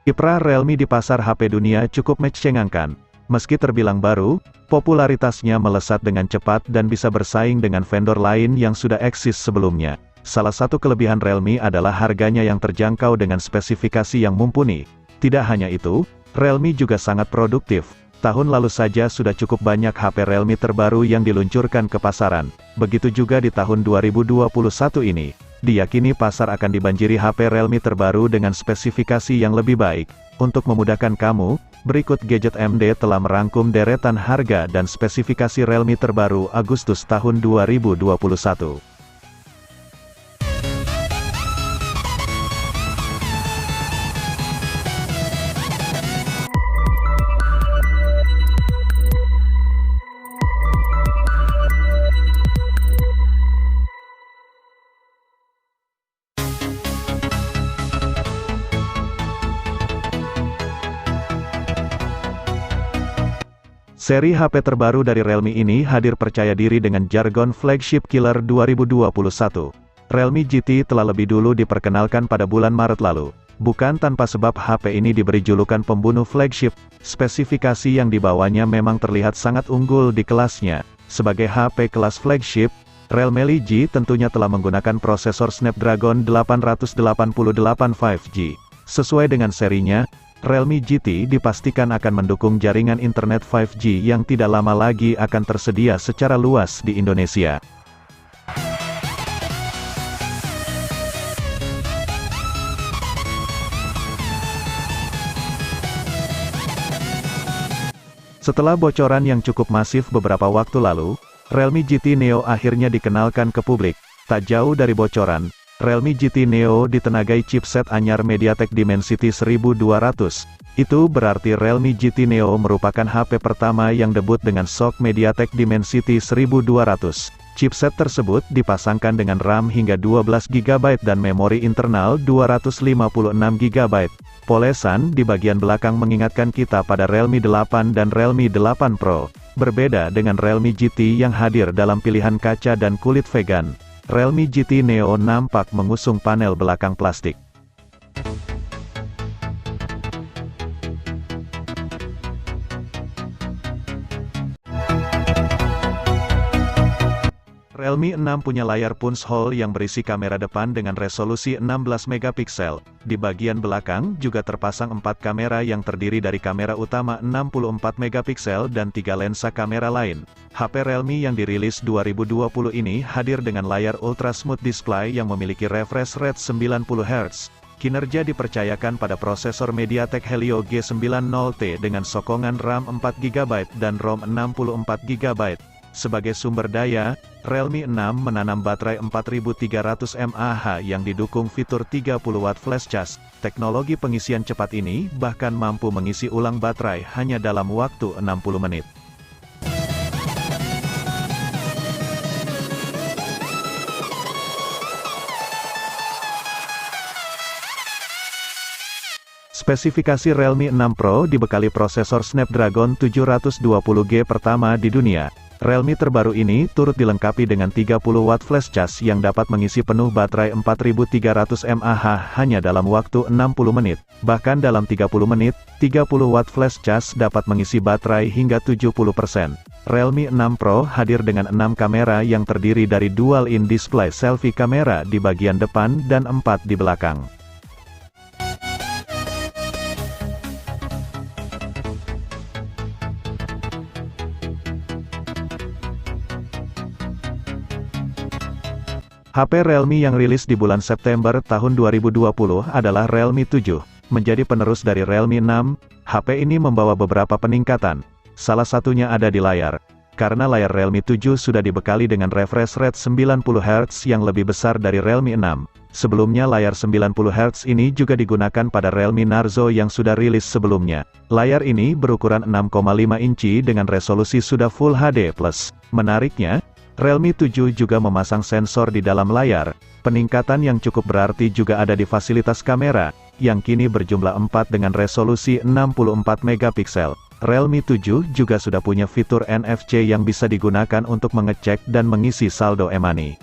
Kiprah Realme di pasar HP dunia cukup mencengangkan. Meski terbilang baru, popularitasnya melesat dengan cepat dan bisa bersaing dengan vendor lain yang sudah eksis sebelumnya. Salah satu kelebihan Realme adalah harganya yang terjangkau dengan spesifikasi yang mumpuni. Tidak hanya itu, Realme juga sangat produktif. Tahun lalu saja sudah cukup banyak HP Realme terbaru yang diluncurkan ke pasaran. Begitu juga di tahun 2021 ini. Diyakini pasar akan dibanjiri HP Realme terbaru dengan spesifikasi yang lebih baik. Untuk memudahkan kamu, berikut Gadget MD telah merangkum deretan harga dan spesifikasi Realme terbaru Agustus tahun 2021. Seri HP terbaru dari Realme ini hadir percaya diri dengan jargon Flagship Killer 2021. Realme GT telah lebih dulu diperkenalkan pada bulan Maret lalu. Bukan tanpa sebab HP ini diberi julukan pembunuh flagship, spesifikasi yang dibawanya memang terlihat sangat unggul di kelasnya. Sebagai HP kelas flagship, Realme G tentunya telah menggunakan prosesor Snapdragon 888 5G. Sesuai dengan serinya, Realme GT dipastikan akan mendukung jaringan internet 5G yang tidak lama lagi akan tersedia secara luas di Indonesia. Setelah bocoran yang cukup masif beberapa waktu lalu, Realme GT Neo akhirnya dikenalkan ke publik. Tak jauh dari bocoran, Realme GT Neo ditenagai chipset anyar MediaTek Dimensity 1200. Itu berarti Realme GT Neo merupakan HP pertama yang debut dengan SoC MediaTek Dimensity 1200. Chipset tersebut dipasangkan dengan RAM hingga 12GB dan memori internal 256GB. Polesan di bagian belakang mengingatkan kita pada Realme 8 dan Realme 8 Pro. Berbeda dengan Realme GT yang hadir dalam pilihan kaca dan kulit vegan, Realme GT Neo nampak mengusung panel belakang plastik. Realme 6 punya layar punch-hole yang berisi kamera depan dengan resolusi 16 megapiksel. Di bagian belakang juga terpasang 4 kamera yang terdiri dari kamera utama 64 megapiksel dan 3 lensa kamera lain. HP Realme yang dirilis 2020 ini hadir dengan layar Ultra Smooth Display yang memiliki refresh rate 90 Hz. Kinerja dipercayakan pada prosesor MediaTek Helio G90T dengan sokongan RAM 4GB dan ROM 64GB. Sebagai sumber daya, Realme 6 menanam baterai 4300 mAh yang didukung fitur 30 watt flash charge. Teknologi pengisian cepat ini bahkan mampu mengisi ulang baterai hanya dalam waktu 60 menit. Spesifikasi Realme 6 Pro dibekali prosesor Snapdragon 720G pertama di dunia. Realme terbaru ini turut dilengkapi dengan 30 watt flash charge yang dapat mengisi penuh baterai 4300 mAh hanya dalam waktu 60 menit. Bahkan dalam 30 menit, 30 watt flash charge dapat mengisi baterai hingga 70%. Realme 6 Pro hadir dengan 6 kamera yang terdiri dari dual in-display selfie kamera di bagian depan dan 4 di belakang. HP Realme yang rilis di bulan September tahun 2020 adalah Realme 7. Menjadi penerus dari Realme 6, HP ini membawa beberapa peningkatan. Salah satunya ada di layar. Karena layar Realme 7 sudah dibekali dengan refresh rate 90 Hz yang lebih besar dari Realme 6. Sebelumnya layar 90 Hz ini juga digunakan pada Realme Narzo yang sudah rilis sebelumnya. Layar ini berukuran 6,5 inci dengan resolusi sudah Full HD+. Menariknya, Realme 7 juga memasang sensor di dalam layar. Peningkatan yang cukup berarti juga ada di fasilitas kamera, yang kini berjumlah 4 dengan resolusi 64 megapiksel. Realme 7 juga sudah punya fitur NFC yang bisa digunakan untuk mengecek dan mengisi saldo e-money.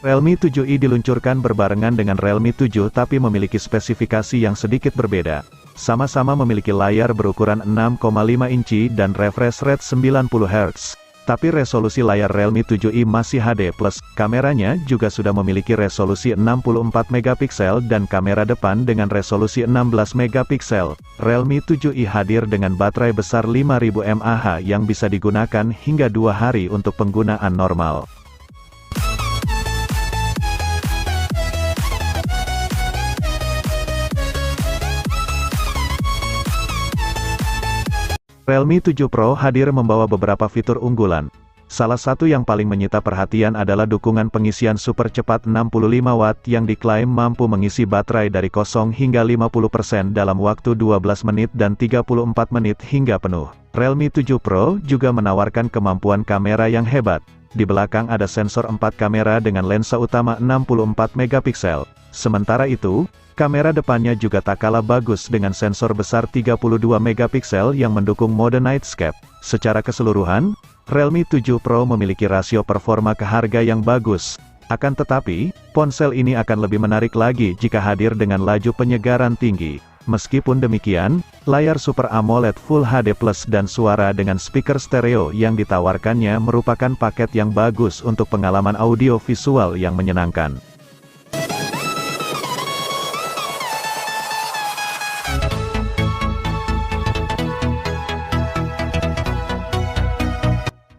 Realme 7i diluncurkan berbarengan dengan Realme 7 tapi memiliki spesifikasi yang sedikit berbeda. Sama-sama memiliki layar berukuran 6,5 inci dan refresh rate 90 Hz. Tapi resolusi layar Realme 7i masih HD+, kameranya juga sudah memiliki resolusi 64 megapiksel dan kamera depan dengan resolusi 16 megapiksel. Realme 7i hadir dengan baterai besar 5000 mAh yang bisa digunakan hingga 2 hari untuk penggunaan normal. Realme 7 Pro hadir membawa beberapa fitur unggulan. Salah satu yang paling menyita perhatian adalah dukungan pengisian super cepat 65 Watt yang diklaim mampu mengisi baterai dari kosong hingga 50% dalam waktu 12 menit dan 34 menit hingga penuh. Realme 7 Pro juga menawarkan kemampuan kamera yang hebat. Di belakang ada sensor 4 kamera dengan lensa utama 64 megapiksel. Sementara itu, kamera depannya juga tak kalah bagus dengan sensor besar 32 megapiksel yang mendukung mode nightscape. Secara keseluruhan, Realme 7 Pro memiliki rasio performa ke harga yang bagus. Akan tetapi, ponsel ini akan lebih menarik lagi jika hadir dengan laju penyegaran tinggi. Meskipun demikian, layar Super AMOLED Full HD Plus dan suara dengan speaker stereo yang ditawarkannya merupakan paket yang bagus untuk pengalaman audio visual yang menyenangkan.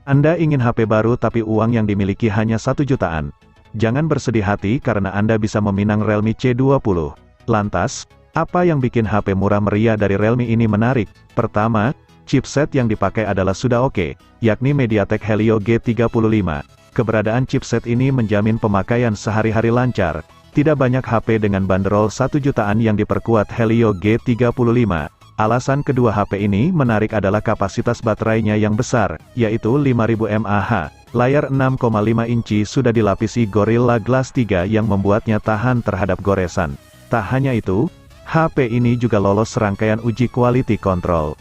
Anda ingin HP baru tapi uang yang dimiliki hanya 1 jutaan? Jangan bersedih hati karena Anda bisa meminang Realme C20. Lantas, apa yang bikin HP murah meriah dari Realme ini menarik? Pertama, chipset yang dipakai adalah sudah oke, yakni MediaTek Helio G35. Keberadaan chipset ini menjamin pemakaian sehari-hari lancar. Tidak banyak HP dengan bandrol 1 jutaan yang diperkuat Helio G35. Alasan kedua HP ini menarik adalah kapasitas baterainya yang besar, yaitu 5000 mAh. Layar 6,5 inci sudah dilapisi Gorilla Glass 3 yang membuatnya tahan terhadap goresan. Tak hanya itu, HP ini juga lolos serangkaian uji quality control.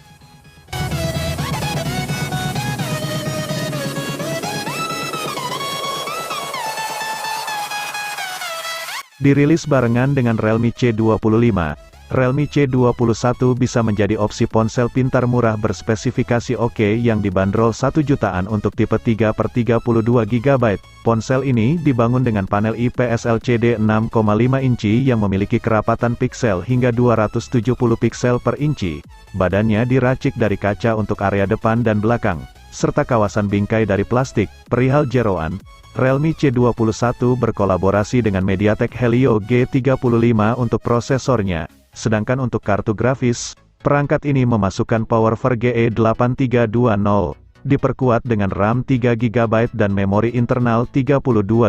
Dirilis barengan dengan Realme C25, Realme C21 bisa menjadi opsi ponsel pintar murah berspesifikasi oke yang dibanderol 1 jutaan untuk tipe 3/32 GB. Ponsel ini dibangun dengan panel IPS LCD 6,5 inci yang memiliki kerapatan piksel hingga 270 piksel per inci. Badannya diracik dari kaca untuk area depan dan belakang, serta kawasan bingkai dari plastik. Perihal jeroan, Realme C21 berkolaborasi dengan MediaTek Helio G35 untuk prosesornya. Sedangkan untuk kartu grafis, perangkat ini memasukkan PowerVR GE8320, diperkuat dengan RAM 3 GB dan memori internal 32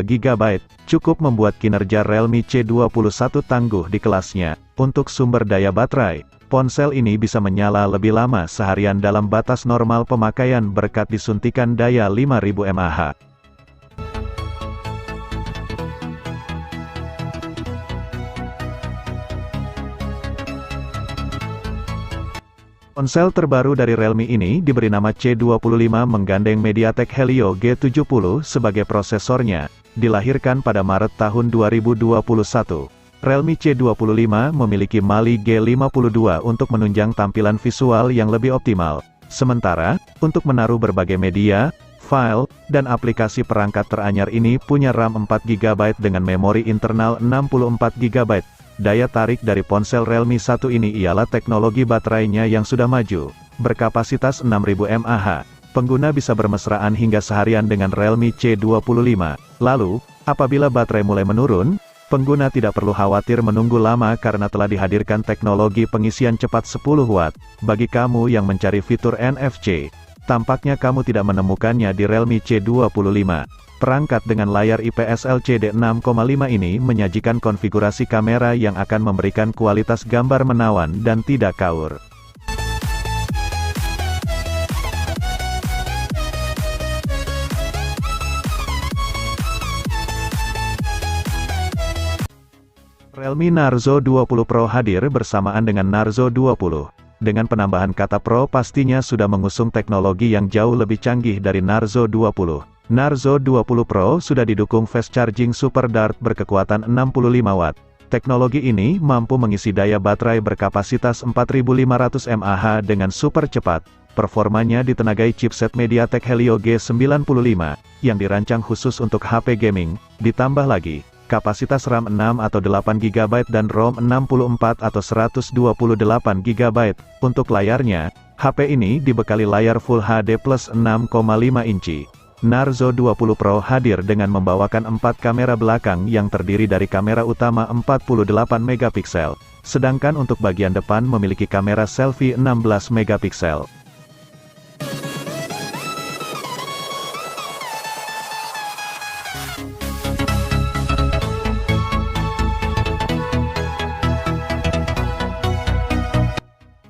GB, cukup membuat kinerja Realme C21 tangguh di kelasnya. Untuk sumber daya baterai, ponsel ini bisa menyala lebih lama seharian dalam batas normal pemakaian berkat disuntikan daya 5000 mAh. Ponsel terbaru dari Realme ini diberi nama C25 menggandeng MediaTek Helio G70 sebagai prosesornya, dilahirkan pada Maret tahun 2021. Realme C25 memiliki Mali G52 untuk menunjang tampilan visual yang lebih optimal. Sementara, untuk menaruh berbagai media, file, dan aplikasi perangkat teranyar ini punya RAM 4 GB dengan memori internal 64 GB. Daya tarik dari ponsel Realme 1 ini ialah teknologi baterainya yang sudah maju, berkapasitas 6000 mAh. Pengguna bisa bermesraan hingga seharian dengan Realme C25. Lalu, apabila baterai mulai menurun, pengguna tidak perlu khawatir menunggu lama karena telah dihadirkan teknologi pengisian cepat 10 Watt. Bagi kamu yang mencari fitur NFC, tampaknya kamu tidak menemukannya di Realme C25. Perangkat dengan layar IPS LCD 6,5 ini menyajikan konfigurasi kamera yang akan memberikan kualitas gambar menawan dan tidak kaur. Realme Narzo 20 Pro hadir bersamaan dengan Narzo 20. Dengan penambahan kata Pro pastinya sudah mengusung teknologi yang jauh lebih canggih dari Narzo 20. Narzo 20 Pro sudah didukung fast charging Super Dart berkekuatan 65 Watt. Teknologi ini mampu mengisi daya baterai berkapasitas 4500 mAh dengan super cepat. Performanya ditenagai chipset MediaTek Helio G95, yang dirancang khusus untuk HP gaming, ditambah lagi, kapasitas RAM 6 atau 8 GB dan ROM 64 atau 128 GB. Untuk layarnya, HP ini dibekali layar Full HD Plus 6,5 inci. Narzo 20 Pro hadir dengan membawakan 4 kamera belakang yang terdiri dari kamera utama 48 megapiksel, sedangkan untuk bagian depan memiliki kamera selfie 16 megapiksel.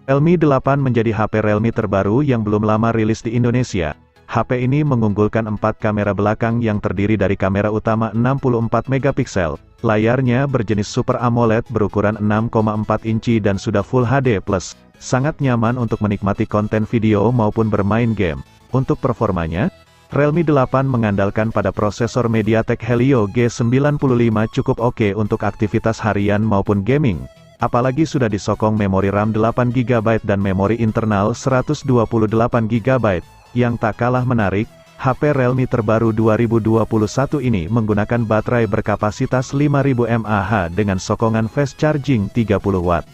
Realme 8 menjadi HP Realme terbaru yang belum lama rilis di Indonesia. HP ini mengunggulkan 4 kamera belakang yang terdiri dari kamera utama 64 megapiksel, layarnya berjenis Super AMOLED berukuran 6,4 inci dan sudah Full HD+, sangat nyaman untuk menikmati konten video maupun bermain game. Untuk performanya, Realme 8 mengandalkan pada prosesor MediaTek Helio G95 cukup oke untuk aktivitas harian maupun gaming. Apalagi sudah disokong memori RAM 8GB dan memori internal 128GB. Yang tak kalah menarik, HP Realme terbaru 2021 ini menggunakan baterai berkapasitas 5000 mAh dengan sokongan fast charging 30 Watt.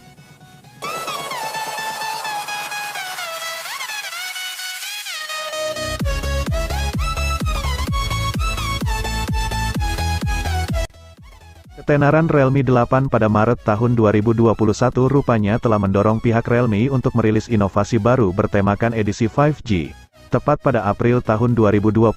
Ketenaran Realme 8 pada Maret tahun 2021 rupanya telah mendorong pihak Realme untuk merilis inovasi baru bertemakan edisi 5G. Tepat pada April tahun 2021,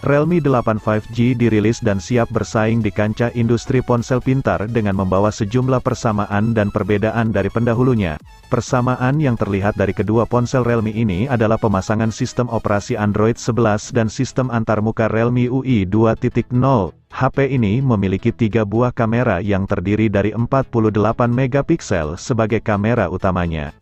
Realme 8 5G dirilis dan siap bersaing di kancah industri ponsel pintar dengan membawa sejumlah persamaan dan perbedaan dari pendahulunya. Persamaan yang terlihat dari kedua ponsel Realme ini adalah pemasangan sistem operasi Android 11 dan sistem antarmuka Realme UI 2.0. HP ini memiliki 3 buah kamera yang terdiri dari 48 megapiksel sebagai kamera utamanya.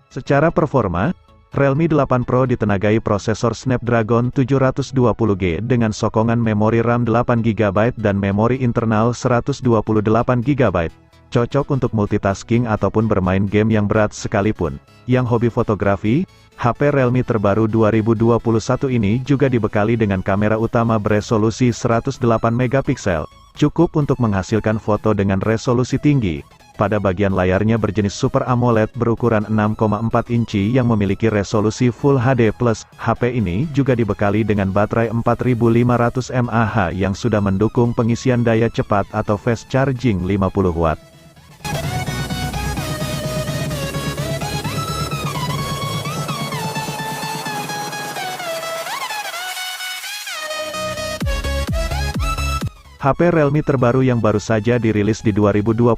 Secara performa, Realme 8 Pro ditenagai prosesor Snapdragon 720G dengan sokongan memori RAM 8GB dan memori internal 128GB. Cocok untuk multitasking ataupun bermain game yang berat sekalipun. Yang hobi fotografi, HP Realme terbaru 2021 ini juga dibekali dengan kamera utama beresolusi 108 megapiksel, cukup untuk menghasilkan foto dengan resolusi tinggi. Pada bagian layarnya berjenis Super AMOLED berukuran 6,4 inci yang memiliki resolusi Full HD+. HP ini juga dibekali dengan baterai 4500 mAh yang sudah mendukung pengisian daya cepat atau fast charging 50 Watt. HP Realme terbaru yang baru saja dirilis di 2021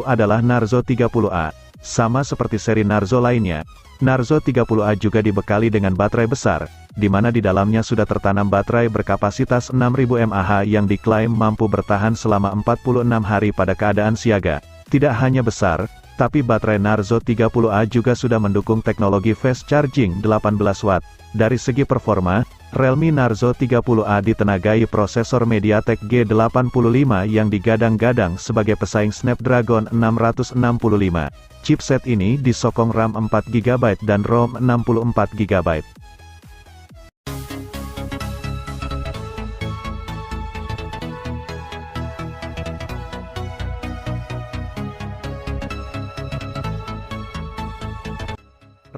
adalah Narzo 30A. Sama seperti seri Narzo lainnya, Narzo 30A juga dibekali dengan baterai besar, di mana di dalamnya sudah tertanam baterai berkapasitas 6000 mAh yang diklaim mampu bertahan selama 46 hari pada keadaan siaga. Tidak hanya besar, tapi baterai Narzo 30A juga sudah mendukung teknologi fast charging 18 Watt. Dari segi performa, Realme Narzo 30A ditenagai prosesor MediaTek G85 yang digadang-gadang sebagai pesaing Snapdragon 665. Chipset ini disokong RAM 4GB dan ROM 64GB.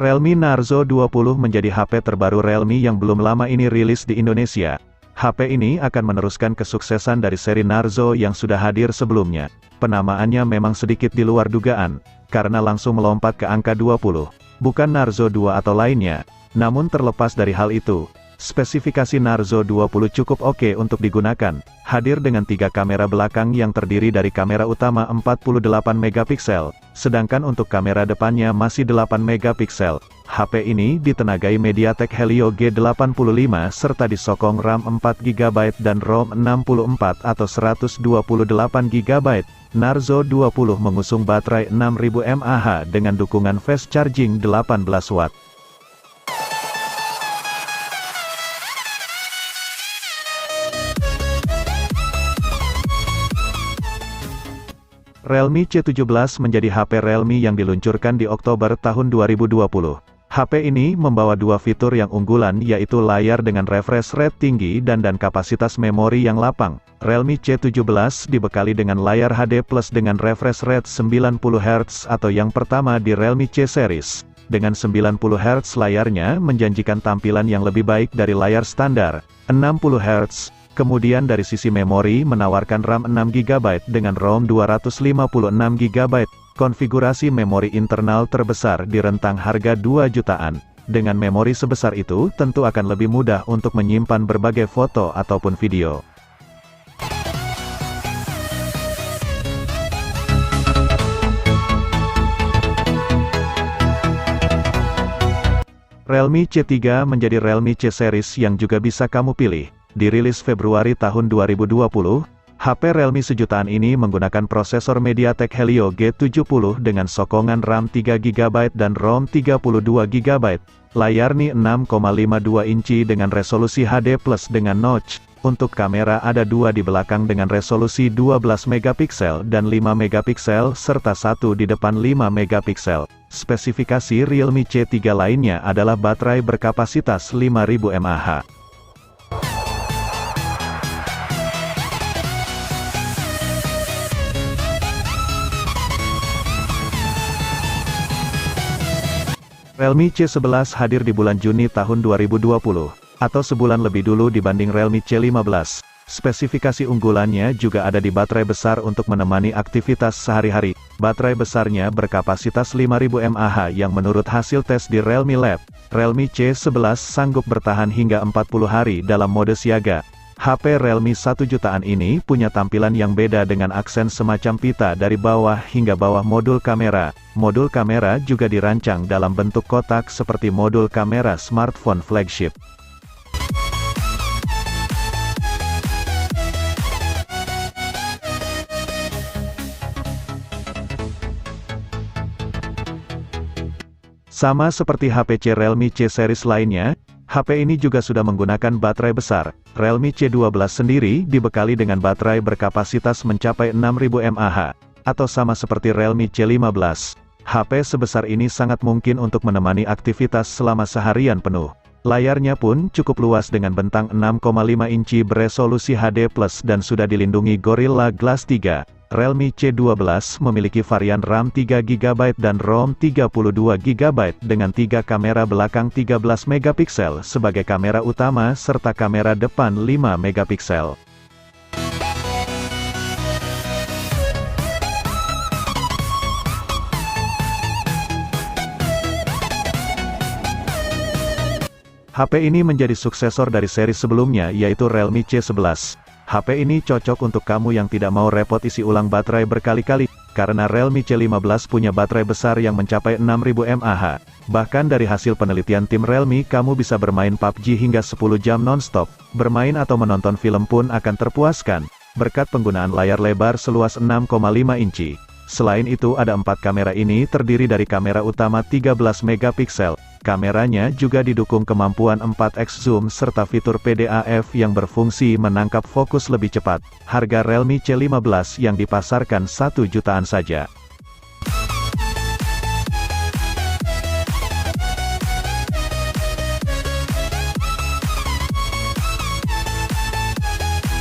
Realme Narzo 20 menjadi HP terbaru Realme yang belum lama ini rilis di Indonesia. HP ini akan meneruskan kesuksesan dari seri Narzo yang sudah hadir sebelumnya. Penamaannya memang sedikit di luar dugaan, karena langsung melompat ke angka 20. Bukan Narzo 2 atau lainnya. Namun terlepas dari hal itu, Spesifikasi Narzo 20 cukup oke untuk digunakan, hadir dengan 3 kamera belakang yang terdiri dari kamera utama 48 megapiksel, sedangkan untuk kamera depannya masih 8 megapiksel. HP ini ditenagai MediaTek Helio G85 serta disokong RAM 4GB dan ROM 64 atau 128GB. Narzo 20 mengusung baterai 6000 mAh dengan dukungan fast charging 18 watt. Realme C17 menjadi HP Realme yang diluncurkan di Oktober tahun 2020. HP ini membawa 2 fitur yang unggulan yaitu layar dengan refresh rate tinggi dan kapasitas memori yang lapang. Realme C17 dibekali dengan layar HD Plus dengan refresh rate 90 Hz atau yang pertama di Realme C series. Dengan 90 Hz layarnya menjanjikan tampilan yang lebih baik dari layar standar, 60 Hz. Kemudian dari sisi memori menawarkan RAM 6GB dengan ROM 256GB, konfigurasi memori internal terbesar di rentang harga 2 jutaan. Dengan memori sebesar itu tentu akan lebih mudah untuk menyimpan berbagai foto ataupun video. Realme C3 menjadi Realme C series yang juga bisa kamu pilih. Dirilis Februari tahun 2020, HP Realme sejutaan ini menggunakan prosesor MediaTek Helio G70 dengan sokongan RAM 3GB dan ROM 32GB. Layar ni 6,52 inci dengan resolusi HD Plus dengan notch. Untuk kamera ada 2 di belakang dengan resolusi 12 megapiksel dan 5 megapiksel serta 1 di depan 5 megapiksel. Spesifikasi Realme C3 lainnya adalah baterai berkapasitas 5000 mAh. Realme C11 hadir di bulan Juni tahun 2020, atau sebulan lebih dulu dibanding Realme C15. Spesifikasi unggulannya juga ada di baterai besar untuk menemani aktivitas sehari-hari. Baterai besarnya berkapasitas 5000 mAh yang menurut hasil tes di Realme Lab, Realme C11 sanggup bertahan hingga 40 hari dalam mode siaga. HP Realme 1 jutaan ini punya tampilan yang beda dengan aksen semacam pita dari bawah hingga bawah modul kamera. Modul kamera juga dirancang dalam bentuk kotak seperti modul kamera smartphone flagship. Sama seperti HP C Realme C series lainnya, HP ini juga sudah menggunakan baterai besar. Realme C12 sendiri dibekali dengan baterai berkapasitas mencapai 6000 mAh, atau sama seperti Realme C15. HP sebesar ini sangat mungkin untuk menemani aktivitas selama seharian penuh. Layarnya pun cukup luas dengan bentang 6,5 inci beresolusi HD Plus dan sudah dilindungi Gorilla Glass 3. Realme C12 memiliki varian RAM 3GB dan ROM 32GB dengan 3 kamera belakang 13 megapiksel sebagai kamera utama serta kamera depan 5 megapiksel. HP ini menjadi suksesor dari seri sebelumnya yaitu Realme C11. HP ini cocok untuk kamu yang tidak mau repot isi ulang baterai berkali-kali, karena Realme C15 punya baterai besar yang mencapai 6000 mAh. Bahkan dari hasil penelitian tim Realme kamu bisa bermain PUBG hingga 10 jam non-stop. Bermain atau menonton film pun akan terpuaskan, berkat penggunaan layar lebar seluas 6,5 inci. Selain itu ada 4 kamera ini terdiri dari kamera utama 13 megapiksel. Kameranya juga didukung kemampuan 4x zoom serta fitur PDAF yang berfungsi menangkap fokus lebih cepat. Harga Realme C15 yang dipasarkan 1 jutaan saja.